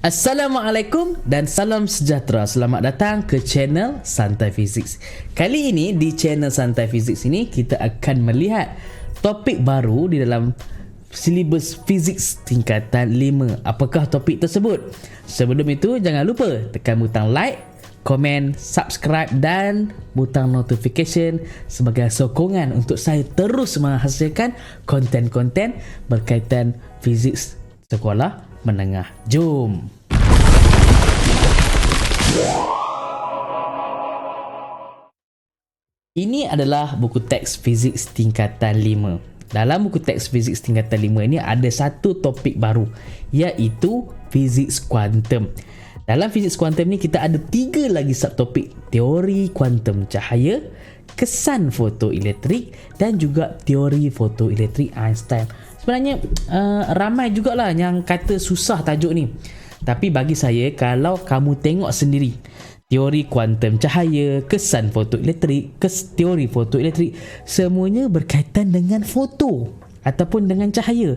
Assalamualaikum dan salam sejahtera. Selamat datang ke channel Santai Fiziks. Kali ini di channel Santai Fiziks ini kita akan melihat topik baru di dalam silibus fiziks tingkatan 5. Apakah topik tersebut? Sebelum itu jangan lupa tekan butang like, komen, subscribe dan butang notification sebagai sokongan untuk saya terus menghasilkan konten-konten berkaitan fiziks sekolah menengah. Jom. Ini adalah buku teks fiziks tingkatan 5. Dalam buku teks fiziks tingkatan 5 ini ada satu topik baru, iaitu fiziks kuantum. Dalam fiziks kuantum ni kita ada 3 lagi subtopik: teori kuantum cahaya, kesan fotoelektrik dan juga teori fotoelektrik Einstein. Sebenarnya ramai jugalah yang kata susah tajuk ni. Tapi bagi saya, kalau kamu tengok sendiri teori kuantum cahaya, kesan fotoelektrik, teori fotoelektrik, semuanya berkaitan dengan foto ataupun dengan cahaya.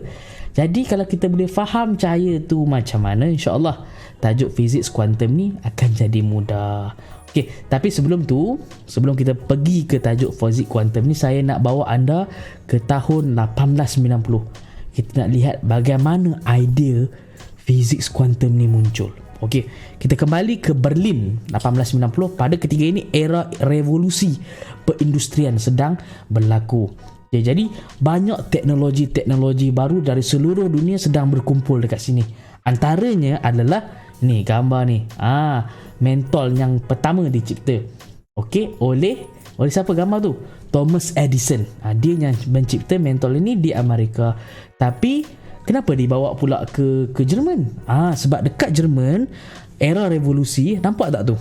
Jadi kalau kita boleh faham cahaya tu macam mana, insya-Allah tajuk fiziks kuantum ni akan jadi mudah. Okey, tapi sebelum kita pergi ke tajuk fiziks kuantum ni, saya nak bawa anda ke tahun 1890. Kita nak lihat bagaimana idea fiziks kuantum ni muncul. Okey, kita kembali ke Berlin 1890. Pada ketika ini era revolusi perindustrian sedang berlaku. Jadi banyak teknologi-teknologi baru dari seluruh dunia sedang berkumpul dekat sini. Antaranya adalah ni gambar ni. Mentol yang pertama dicipta. Okey, oleh siapa gambar tu? Thomas Edison. Dia yang mencipta mentol ini di Amerika. Tapi kenapa dibawa pula ke Jerman? Sebab dekat Jerman era revolusi, nampak tak tu?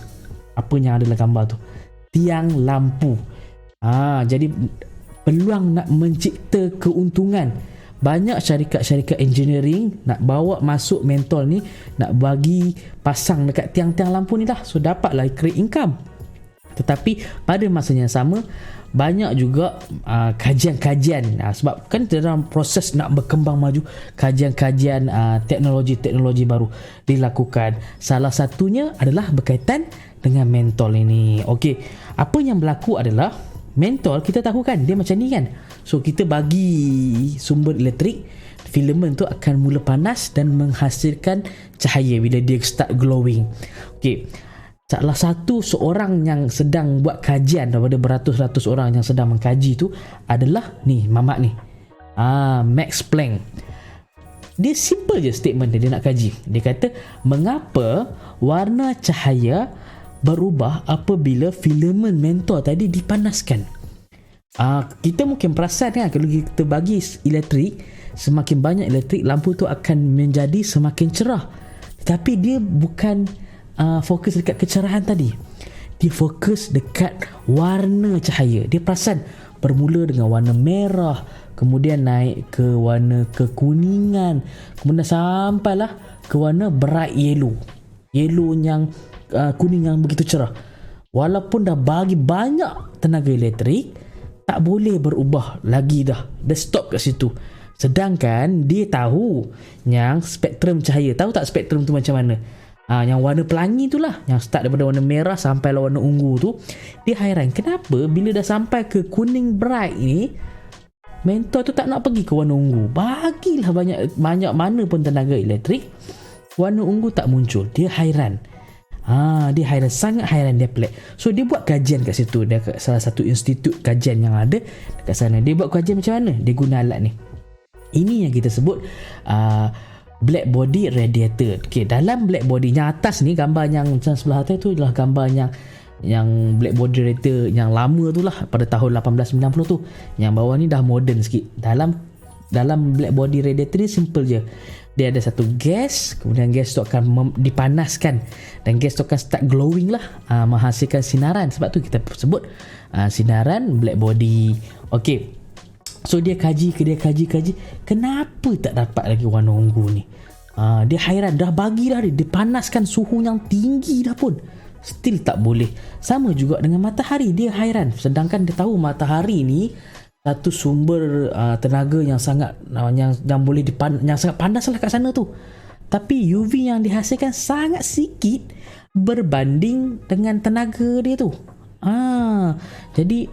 Apa yang ada dalam gambar tu? Tiang lampu. Jadi peluang nak mencipta keuntungan. Banyak syarikat-syarikat engineering nak bawa masuk mentol ni, nak bagi pasang dekat tiang-tiang lampu ni lah. So dapatlah create income. Tetapi pada masa yang sama, banyak juga kajian-kajian, sebab kan dalam proses nak berkembang maju, kajian-kajian teknologi-teknologi baru dilakukan. Salah satunya adalah berkaitan dengan mentol ini. Okey, apa yang berlaku adalah mentol, kita tahu kan dia macam ni kan. So kita bagi sumber elektrik, filament tu akan mula panas dan menghasilkan cahaya bila dia start glowing. Okey, salah satu seorang yang sedang buat kajian daripada beratus-ratus orang yang sedang mengkaji tu adalah ni mamak ni, Max Planck. Dia simple je statement dia nak kaji. Dia kata mengapa warna cahaya berubah apabila filament mentol tadi dipanaskan. Kita mungkin perasan kan, kalau kita bagi elektrik, semakin banyak elektrik, lampu tu akan menjadi semakin cerah. Tapi dia bukan fokus dekat kecerahan tadi. Dia fokus dekat warna cahaya. Dia perasan bermula dengan warna merah, kemudian naik ke warna kekuningan, kemudian sampailah ke warna bright yellow. Yellow yang kuning yang begitu cerah. Walaupun dah bagi banyak tenaga elektrik, tak boleh berubah lagi dah. Dia stop kat situ. Sedangkan dia tahu yang spektrum cahaya. Tahu tak spektrum tu macam mana? Yang warna pelangi tu lah, yang start daripada warna merah sampai lah warna ungu tu. Dia hairan kenapa bila dah sampai ke kuning bright ni, mentol tu tak nak pergi ke warna ungu. Bagilah banyak mana pun tenaga elektrik, warna ungu tak muncul. Dia hairan. Dia hairan, sangat hairan, dia pelik. So dia buat kajian kat situ. Dia kat salah satu institut kajian yang ada dekat sana. Dia buat kajian macam mana? Dia guna alat ni. Ini yang kita sebut black body radiator. Okey, dalam black body yang atas ni, gambar yang sebelah atas tu adalah gambar yang black body radiator yang lama tu lah, pada tahun 1890 tu. Yang bawah ni dah modern sikit. Dalam black body radiator ni simple je. Dia ada satu gas, kemudian gas tu akan dipanaskan dan gas tu akan start glowing lah, menghasilkan sinaran. Sebab tu kita sebut sinaran black body. Okey, so dia kaji, kenapa tak dapat lagi warna ungu ni? Dia hairan, dah bagi dah dia panaskan suhu yang tinggi dah pun still tak boleh. Sama juga dengan matahari, dia hairan. Sedangkan dia tahu matahari ni satu sumber tenaga yang sangat yang boleh yang sangat panas lah kat sana tu. tapi UV yang dihasilkan sangat sikit berbanding dengan tenaga dia tu. Jadi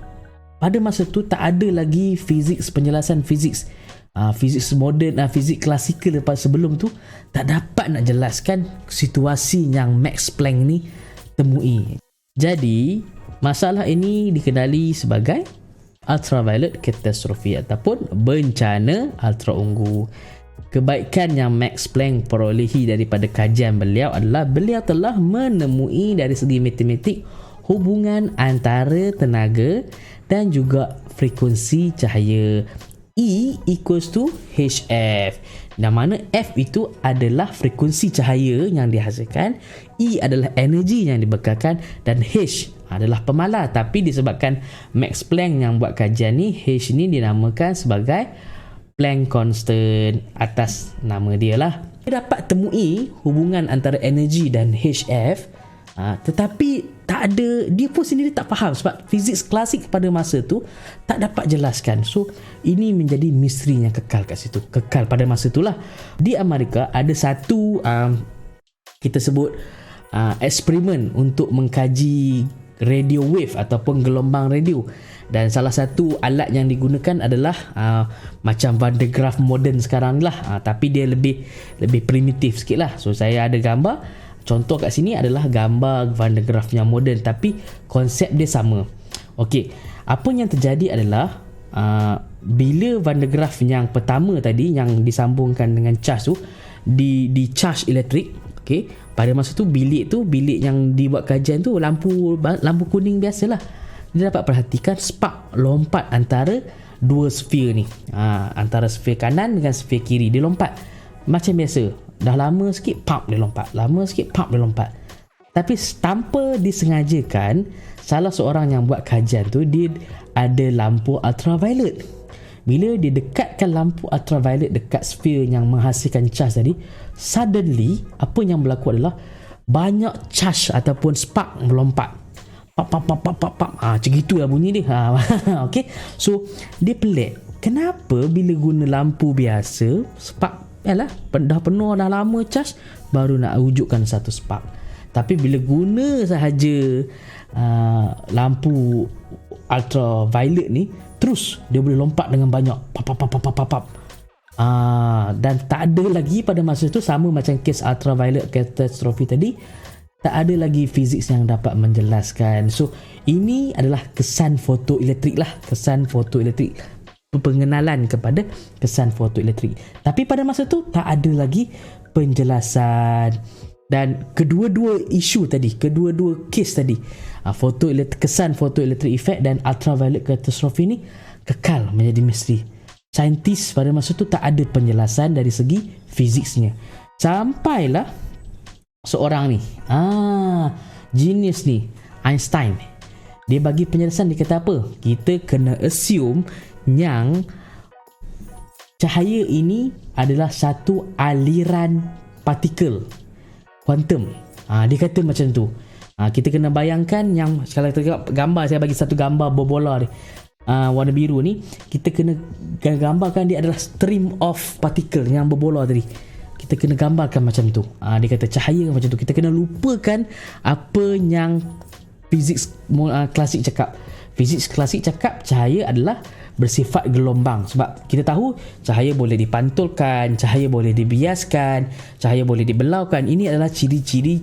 pada masa tu tak ada lagi penjelasan fizik moden, fizik klasikal lepas sebelum tu tak dapat nak jelaskan situasi yang Max Planck ni temui. Jadi masalah ini dikenali sebagai ultraviolet catastrophe ataupun bencana ultraunggu. Kebaikan yang Max Planck perolehi daripada kajian beliau adalah beliau telah menemui dari segi matematik hubungan antara tenaga dan juga frekuensi cahaya. E equals to HF, dan mana F itu adalah frekuensi cahaya yang dihasilkan, E adalah energi yang dibekalkan, dan H adalah pemalar. Tapi disebabkan Max Planck yang buat kajian ni, H ni dinamakan sebagai Planck constant atas nama dia lah. Dia dapat temui hubungan antara energi dan HF, tetapi tak ada, dia pun sendiri tak faham sebab fizik klasik pada masa tu tak dapat jelaskan. So ini menjadi misteri yang kekal kat situ, kekal pada masa tu lah. Di Amerika ada satu kita sebut eksperimen untuk mengkaji radio wave ataupun gelombang radio, dan salah satu alat yang digunakan adalah macam Van de Graaff moden sekarang lah, tapi dia lebih primitif sikit lah. So saya ada gambar, contoh kat sini adalah gambar Van de Graaff yang moden, tapi konsep dia sama. Okey, apa yang terjadi adalah bila Van de Graaff yang pertama tadi yang disambungkan dengan charge tu di charge elektrik, okey, pada masa tu bilik yang dibuat kajian tu lampu kuning biasalah. Dia dapat perhatikan spark lompat antara dua sphere ni, antara sphere kanan dengan sphere kiri. Dia lompat macam biasa, dah lama sikit pump dia lompat, lama sikit pump dia lompat. Tapi tanpa disengajakan, salah seorang yang buat kajian tu dia ada lampu ultraviolet. Bila dia dekatkan lampu ultraviolet dekat sphere yang menghasilkan charge tadi, suddenly apa yang berlaku adalah banyak charge ataupun spark melompat. Pap. Macam gitu lah bunyi dia. Okay. So dia pelik, kenapa bila guna lampu biasa spark dah penuh, dah lama charge, baru nak wujudkan satu spark. Tapi bila guna sahaja lampu ultraviolet ni, terus dia boleh lompat dengan banyak pap. Dan tak ada lagi pada masa tu, sama macam kes ultraviolet catastrophe tadi, tak ada lagi fizik yang dapat menjelaskan. So ini adalah kesan fotoelektrik lah, kesan fotoelektrik, pengenalan kepada kesan fotoelektrik. Tapi pada masa tu tak ada lagi penjelasan. Dan kedua-dua isu tadi, kedua-dua kes tadi, kesan fotoelektrik effect dan ultraviolet catastrophe ni kekal menjadi misteri. Saintis pada masa tu tak ada penjelasan dari segi fiziknya. Sampailah seorang ni, genius ni, Einstein. Dia bagi penjelasan, dia kata apa? Kita kena assume yang cahaya ini adalah satu aliran partikel kuantum. Dia kata macam tu. Kita kena bayangkan yang, kalau kita tengok gambar, saya bagi satu gambar berbola ni, warna biru ni, kita kena gambarkan dia adalah stream of particle yang berbola tadi. Kita kena gambarkan macam tu. Dia kata cahaya macam tu. Kita kena lupakan apa yang fizik klasik cakap. Fizik klasik cakap cahaya adalah bersifat gelombang. Sebab kita tahu cahaya boleh dipantulkan, cahaya boleh dibiaskan, cahaya boleh dibelaukan. Ini adalah ciri-ciri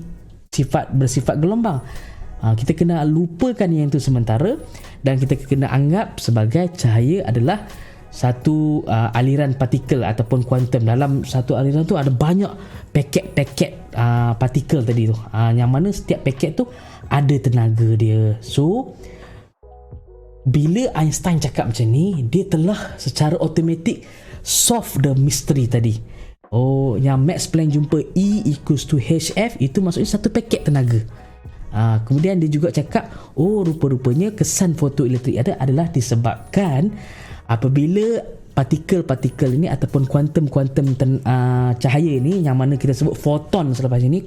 bersifat gelombang. Kita kena lupakan yang itu sementara, dan kita kena anggap sebagai cahaya adalah satu aliran partikel ataupun kuantum. Dalam satu aliran tu ada banyak paket-paket partikel tadi tu, yang mana setiap paket tu ada tenaga dia. So bila Einstein cakap macam ni, dia telah secara automatik solve the mystery tadi. Yang Max Planck jumpa E equals to HF, itu maksudnya satu paket tenaga. Kemudian dia juga cakap, rupa-rupanya kesan fotoelektrik adalah disebabkan apabila partikel-partikel ini ataupun kuantum-kuantum cahaya ini, yang mana kita sebut foton selepas ini,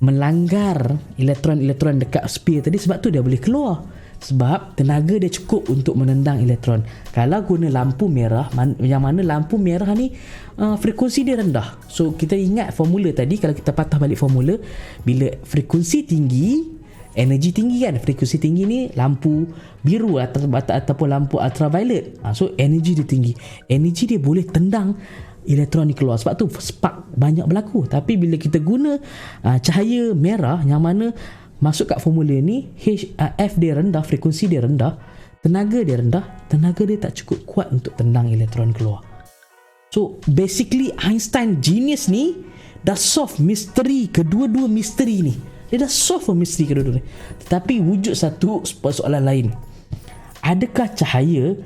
melanggar elektron-elektron dekat sphere tadi, sebab tu dia boleh keluar. Sebab tenaga dia cukup untuk menendang elektron. Kalau guna lampu merah, yang mana lampu merah ni frekuensi dia rendah. So kita ingat formula tadi, kalau kita patah balik formula, bila frekuensi tinggi, energi tinggi kan. Frekuensi tinggi ni lampu biru ataupun lampu ultraviolet. So energi dia tinggi. Energi dia boleh tendang elektron ni keluar. Sebab tu spark banyak berlaku. Tapi bila kita guna cahaya merah, yang mana masuk kat formula ni, F dia rendah, frekuensi dia rendah, tenaga dia rendah, tenaga dia tak cukup kuat untuk tendang elektron keluar. So basically Einstein genius ni dah solve misteri kedua-dua misteri ni. Dia dah solve misteri kedua-dua ni. Tetapi wujud satu persoalan lain. Adakah cahaya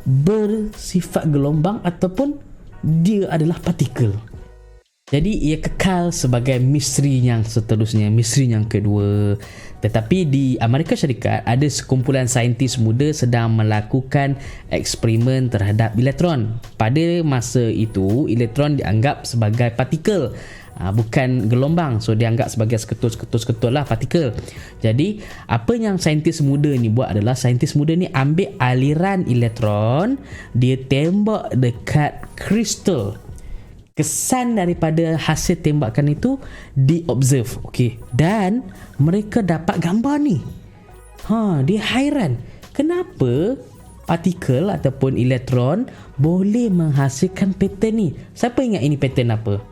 bersifat gelombang ataupun dia adalah partikel? Jadi ia kekal sebagai misteri yang seterusnya, misteri yang kedua. Tetapi di Amerika Syarikat ada sekumpulan saintis muda sedang melakukan eksperimen terhadap elektron. Pada masa itu, elektron dianggap sebagai partikel, bukan gelombang. So dianggap sebagai seketul lah, partikel. Jadi apa yang saintis muda ni buat adalah, saintis muda ni ambil aliran elektron, dia tembak dekat kristal. Kesan daripada hasil tembakan itu diobserve. Okey, dan mereka dapat gambar ni. Dia hairan. Kenapa partikel ataupun elektron boleh menghasilkan pattern ni? Siapa ingat ini pattern apa?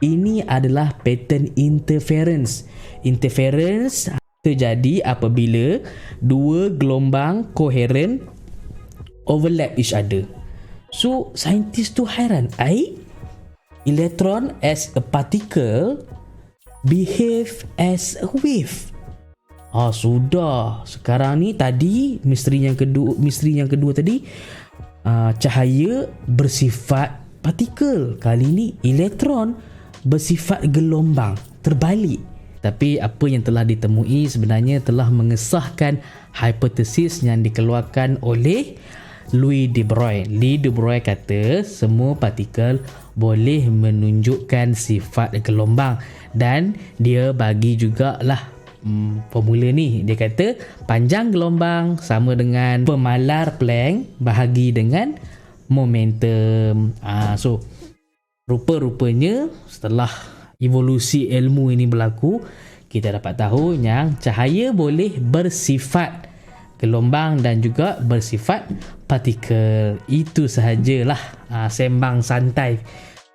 Ini adalah pattern interference. Interference terjadi apabila dua gelombang koheren overlap each other. So saintis tu hairan, electron as a particle behave as a wave. Sudah. Sekarang ni tadi misteri yang kedua tadi, cahaya bersifat partikel. Kali ni elektron bersifat gelombang, terbalik. Tapi apa yang telah ditemui sebenarnya telah mengesahkan hipotesis yang dikeluarkan oleh Louis de Broglie. Louis de Broglie kata semua partikel boleh menunjukkan sifat gelombang, dan dia bagi jugalah formula ni. Dia kata panjang gelombang sama dengan pemalar Planck bahagi dengan momentum. So rupa-rupanya setelah evolusi ilmu ini berlaku, kita dapat tahu yang cahaya boleh bersifat gelombang dan juga bersifat partikel. Itu sahajalah sembang santai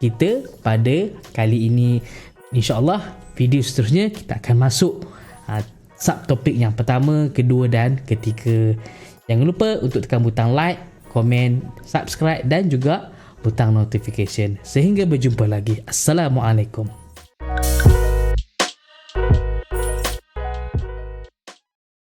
kita pada kali ini. InsyaAllah video seterusnya kita akan masuk subtopik yang pertama, kedua dan ketiga. Jangan lupa untuk tekan butang like, komen, subscribe dan juga butang notification. Sehingga berjumpa lagi. Assalamualaikum.